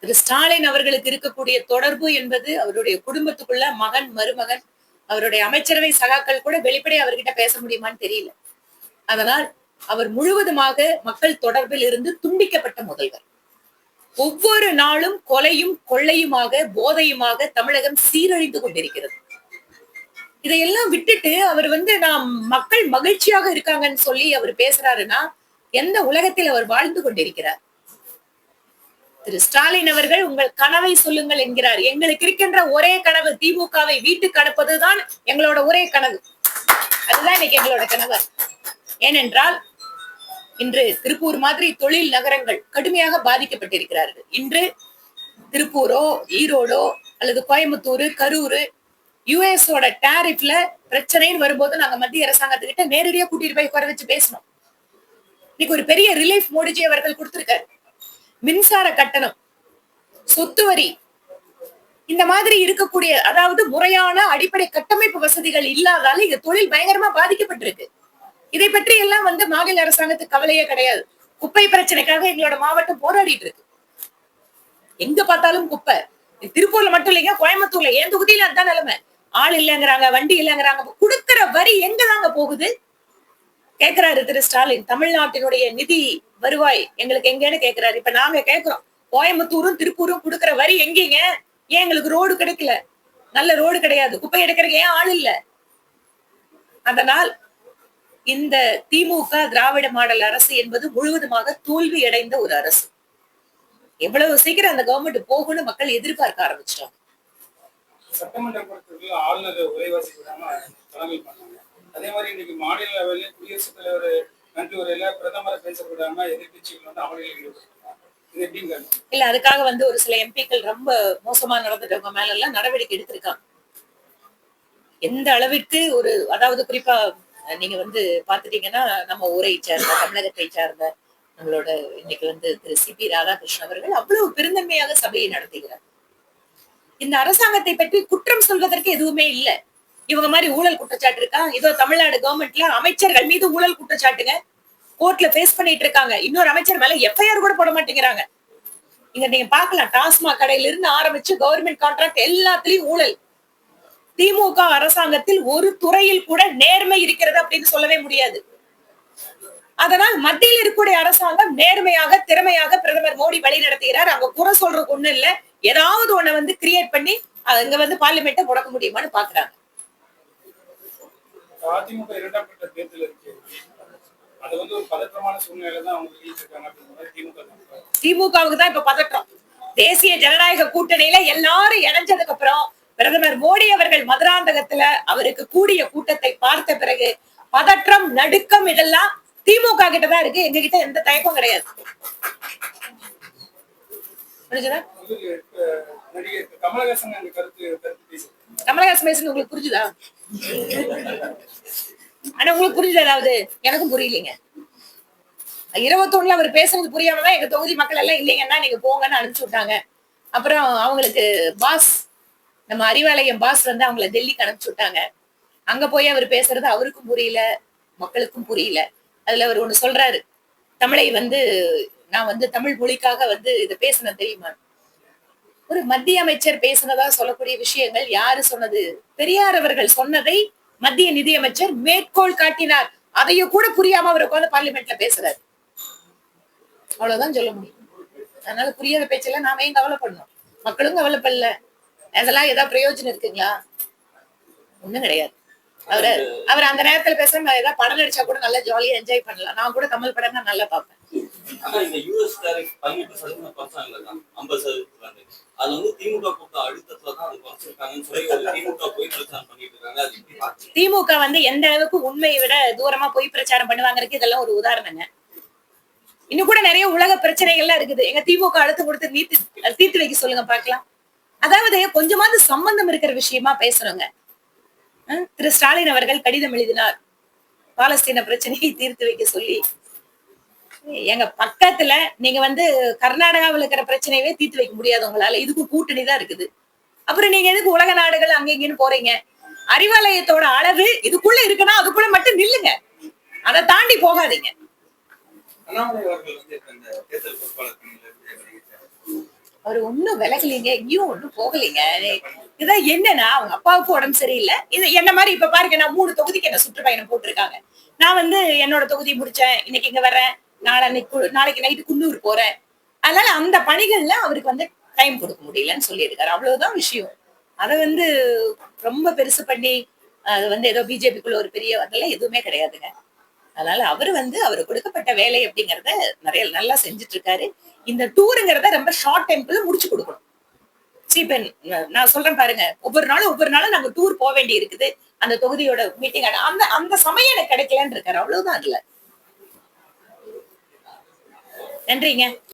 திரு ஸ்டாலின் அவர்களுக்கு இருக்கக்கூடிய தொடர்பு என்பது அவருடைய குடும்பத்துக்குள்ள மகன், மருமகன், அவருடைய அமைச்சரவை சகாக்கள் கூட வெளிப்படை அவர்கிட்ட பேச முடியுமான்னு தெரியல. அதனால் அவர் முழுவதுமாக மக்கள் தொடர்பில் இருந்து துண்டிக்கப்பட்ட முதல்வர். ஒவ்வொரு நாளும் கொலையும் கொள்ளையுமாக போதையுமாக தமிழகம் சீரழிந்து கொண்டிருக்கிறது. இதையெல்லாம் விட்டுட்டு அவர் நாம் மக்கள் மகிழ்ச்சியாக இருக்காங்கன்னு சொல்லி அவர் பேசுறாருன்னா எந்த உலகத்தில் அவர் வாழ்ந்து கொண்டிருக்கிறார்? திரு ஸ்டாலின் அவர்கள் உங்கள் கனவை சொல்லுங்கள் என்கிறார். எங்களுக்கு இருக்கின்ற ஒரே கனவு திமுகவை வீட்டுக்கு அனுப்பதுதான் எங்களோட ஒரே கனவு. அதுதான் இன்னைக்கு எங்களோட கனவு. ஏனென்றால் இன்று திருப்பூர் மாதிரி தொழில் நகரங்கள் கடுமையாக பாதிக்கப்பட்டிருக்கிறார்கள். இன்று திருப்பூரோ ஈரோடோ அல்லது கோயம்புத்தூர், கரூர், யுஎஸோட டாரிஃப்ல பிரச்சனைன்னு வரும்போது நாங்க மத்திய அரசாங்கத்துக்கிட்ட நேரடியா கூட்டிட்டு போய் குறை வச்சு பேசணும். இன்னைக்கு ஒரு பெரிய ரிலீஃப் மோடிஜி அவர்கள் கொடுத்திருக்காரு. மின்சார கட்டணம், சொத்து வரி, இந்த மாதிரி இருக்கக்கூடிய அதாவது முறையான அடிப்படை கட்டமைப்பு வசதிகள் இல்லாதால இங்க தொழில் பயங்கரமா பாதிக்கப்பட்டிருக்கு. இதை பற்றி எல்லாம் மாநில அரசாங்கத்துக்கு கவலையே கிடையாது. குப்பை பிரச்சனைக்காக எங்களோட மாவட்டம் போராடிட்டு இருக்கு. எங்க பார்த்தாலும் குப்பை. திருப்பூர்ல மட்டும் இல்லைங்க, கோயம்புத்தூர்ல என் தொகுதியில அதுதான் நிலைமை. ஆள் இல்லைங்கிறாங்க, வண்டி இல்லைங்கிறாங்க. கொடுக்கிற வரி எங்க தாங்க போகுது கேக்குறாரு திரு ஸ்டாலின். தமிழ்நாட்டினுடைய நிதி வருவாய் எங்களுக்கு எங்கன்னு கேக்குறாரு. இப்ப நாங்க கேக்குறோம், கோயம்புத்தூரும் திருப்பூரும் கொடுக்கிற வரி எங்கீங்க? ஏன் எங்களுக்கு ரோடு கிடைக்கல? நல்ல ரோடு கிடையாது, குப்பை எடுக்கிறதுக்கு ஏன் ஆள் இல்ல? அதனால் இந்த திமுக திராவிட மாடல் அரசு என்பது முழுவதுமாக தோல்வி அடைந்த ஒரு அரசு. எவ்வளவு சீக்கிரம் அந்த கவர்மெண்ட் போகும்னு மக்கள் எதிர்பார்க்க ஆரம்பிச்சிட்டாங்க. சட்டமன்ற கூட்டத்தில் ஆளுநர் உரைவாசி விடாம தலைமை பண்ணாங்க. அதே மாதிரி இன்னைக்கு மாநில லெவலில் குடியரசுத் தலைவர் நன்றி உரையில பிரதமரை பேச விடாம எதிர்கட்சிகள் அமளியில் ஈடுபட்டாங்க. இது எப்படிங்க? இல்ல, அதுக்காக ஒரு சில எம்பிக்கள் ரொம்ப மோசமா நடந்துட்டவங்க மேல எல்லாம் நடவடிக்கை எடுத்திருக்காங்க. எந்த அளவிற்கு ஒரு அதாவது குறிப்பா நீங்க பாத்துட்டீங்கன்னா நம்ம ஊரை சார்ந்த தமிழகத்தை சார்ந்த நம்மளோட இன்னைக்கு திரு சி.பி. ராதாகிருஷ்ணன் அவர்கள் அவ்வளவு பெருந்தன்மையாக சபையை நடத்துகிறார். இந்த அரசாங்கத்தை பற்றி குற்றம் சொல்வதற்கு எதுவுமே இல்ல. இவங்க மாதிரி ஊழல் குற்றச்சாட்டு இருக்கா? இதோ தமிழ்நாடு கவர்மெண்ட்ல அமைச்சர்கள் மீது ஊழல் குற்றச்சாட்டுங்க கோர்ட்ல பேஸ் பண்ணிட்டு இருக்காங்க. இன்னொரு அமைச்சர் மேல எஃப்ஐஆர் கூட போட மாட்டேங்கிறாங்க. இங்க நீங்க பாக்கலாம், டாஸ்மாக் கடையில இருந்து ஆரம்பிச்சு கவர்மெண்ட் கான்ட்ராக்ட் எல்லாத்துலயும் ஊழல். திமுக அரசாங்கத்தில் ஒரு துறையில் கூட நேர்மை இருக்கிறது அப்படின்னு சொல்லவே முடியாது. அதனால் மத்தியில் இருக்கக்கூடிய அரசாங்கம் நேர்மையாக திறமையாக பிரதமர் மோடி வழி நடத்துகிறார். அங்க குறை சொல்றதுக்கு ஒண்ணு இல்ல. ஏதாவது ஒண்ணு கிரியேட் பண்ணி அங்க பார்லிமெண்ட்டை முடக்க முடியுமான்னு பாக்குறாங்க. அதிமுக இரண்டாம் கட்ட தேர்தல் இருக்கு. அது ஒரு பதற்றமான சூழ்நிலை தான் அவங்க இருக்காங்க. திமுகவுக்கு தான் இப்ப பதற்றம். தேசிய ஜனநாயக கூட்டணியில எல்லாரும் இணைஞ்சதுக்கு அப்புறம் பிரதமர் மோடி அவர்கள் மதுராந்தகத்துல அவருக்கு கூடிய கூட்டத்தை பார்த்த பிறகு பதற்றம், நடுக்கம் இதெல்லாம் திமுக கிட்டதான் இருக்கு. எங்க கிட்ட எந்த தயக்கம் கிடையாது. கமலஹாசன் பேசுறது உங்களுக்கு புரிஞ்சுதா? ஆனா உங்களுக்கு புரியுது? அதாவது எனக்கும் புரியலீங்க. 21 அவர் பேசுறது புரியாமதான் எங்க தொகுதி மக்கள் எல்லாம் இல்லைங்கன்னா நீங்க போங்கன்னு அனுப்பிச்சு விட்டாங்க. அப்புறம் அவங்களுக்கு பாஸ், நம்ம அறிவாலயம் பாஸ் அவங்களை டெல்லிக்கு அனுப்பிச்சு விட்டாங்க. அங்க போய் அவர் பேசுறது அவருக்கும் புரியல, மக்களுக்கும் புரியல. அதுல அவர் ஒண்ணு சொல்றாரு, தமிழை நான் தமிழ் மொழிக்காக இதை பேசினேன் தெரியுமா? ஒரு மத்திய அமைச்சர் பேசினதா சொல்லக்கூடிய விஷயங்கள் யாரு சொன்னது? பெரியார் அவர்கள் சொன்னதை மத்திய நிதியமைச்சர் மேற்கோள் காட்டினார். அதையும் கூட புரியாம அவர் உட்கார்ந்து பார்லிமெண்ட்ல பேசுறாரு. அவ்வளவுதான் சொல்ல முடியும். அதனால புரியாத பேச்செல்லாம் நாம ஏன் கவலைப்படணும்? மக்களும் கவலைப்படல. அதெல்லாம் ஏதாவது பிரயோஜனம் இருக்குங்களா? ஒண்ணும் கிடையாது. அவர் அந்த நேரத்துல பேச ஏதாவது படம் நடிச்சா கூட நல்லா ஜாலியா என்ஜாய் பண்ணலாம். நான் கூட கமல் படம் தான் நல்லா பார்ப்பேன். திமுக எந்த அளவுக்கு உண்மையை விட தூரமா போய் பிரச்சாரம் பண்ணுவாங்கிறதுக்கு இதெல்லாம் ஒரு உதாரணங்க. இன்னும் கூட நிறைய உலக பிரச்சனைகள்லாம் இருக்குது. எங்க திமுக அடுத்து கொடுத்து தீர்த்து வைக்க சொல்லுங்க பாக்கலாம். அதாவது கொஞ்சமாவது சம்பந்தம் இருக்கிற விஷயமா பேசுறோங்க. திரு ஸ்டாலின் அவர்கள் கடிதம் எழுதினார், பாலஸ்தீன பிரச்சனையை தீர்த்து வைக்க சொல்லி. எங்க பக்கத்துல நீங்க கர்நாடகாவில் இருக்கிற பிரச்சனையவே தீர்த்து வைக்க முடியாது உங்களால. இதுக்கு கூட்டணி தான் இருக்குது. அப்புறம் நீங்க எதுக்கு உலக நாடுகள் அங்க இங்கன்னு போறீங்க? அறிவாலயத்தோட அளவு இதுக்குள்ள இருக்குன்னா அதுக்குள்ள மட்டும் நில்லுங்க, அதை தாண்டி போகாதீங்க. அவர் ஒண்ணும் விலகலைங்க, எங்கேயும் ஒண்ணும் போகலைங்க. இதான் என்னன்னா அவங்க அப்பாவுக்கு உடம்பு சரியில்லை. இது என்ன மாதிரி இப்ப பாருங்க, நான் 3 தொகுதிக்கு என்ன சுற்றுப்பயணம் போட்டிருக்காங்க. நான் வந்து என்னோட தொகுதி முடிச்சேன், இன்னைக்கு இங்க வர்றேன், நாளைக்கு நைட்டு குன்னூர் போறேன். அதனால அந்த பணிகள்ல அவருக்கு வந்து டைம் கொடுக்க முடியலன்னு சொல்லியிருக்காரு. அவ்வளவுதான் விஷயம். அத வந்து ரொம்ப பெருசு பண்ணி அது வந்து ஏதோ பிஜேபிக்குள்ள ஒரு பெரிய அதெல்லாம் எதுவுமே கிடையாதுங்க. அதனால அவரு வந்து அவருக்கு கொடுக்கப்பட்ட வேலை அப்படிங்கறத நிறைய நல்லா செஞ்சுட்டு இருக்காரு. இந்த டூருங்கிறத ரொம்ப ஷார்ட் டைம்குள்ள முடிச்சு கொடுக்கணும். சரி, இப்ப நான் சொல்றேன் பாருங்க, ஒவ்வொரு நாளும் நாங்க டூர் போக வேண்டி இருக்குது. அந்த தொகுதியோட மீட்டிங் அந்த அந்த சமயம் எனக்கு கிடைக்கலன்னு இருக்காரு. அவ்வளவுதான் அதுல. நன்றிங்க.